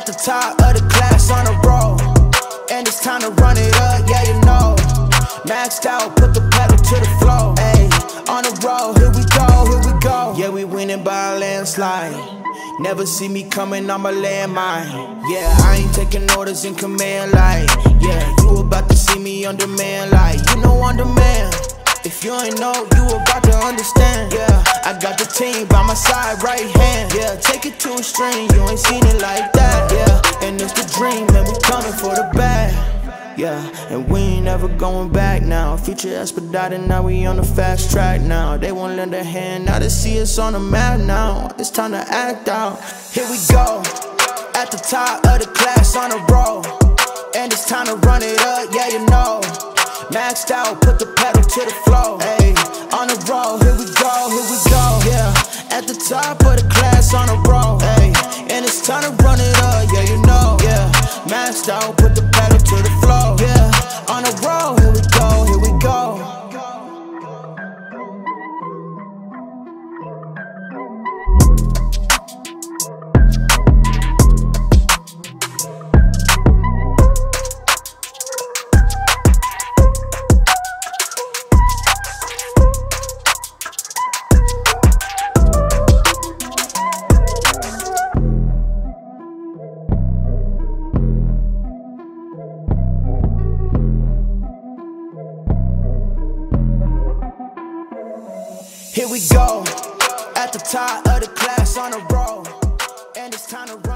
At the top of the class on a roll, and it's time to run it up, yeah you know. Maxed out, put the pedal to the floor. Ayy, on the road, here we go, here we go. Yeah, we winning by a landslide. Never see me coming, I'm a landmine. Yeah, I ain't taking orders in command like. Yeah, you about to see me on demand like. You know on demand. If you ain't know, you about to understand. Yeah, I got the team by my side, right hand. Yeah, take it to a string, you ain't seen it like that. Yeah, and it's the dream, man, we coming for the bag. Yeah, and we ain't ever going back now. Future expedited, now we on the fast track now. They won't lend a hand, now they see us on the map now. It's time to act out. Here we go, at the top of the class on a roll, and it's time to run it up, yeah you know. Maxed out, put the pedal to the floor. Ayy, on the road, here we go, yeah. At the top of the class on a roll, ayy, and it's time to run it up, yeah you know. Yeah, maxed out, put the pedal to the floor. Yeah, on the road, here we go, here we go. Here we go, at the top of the class on a roll, and it's time to run.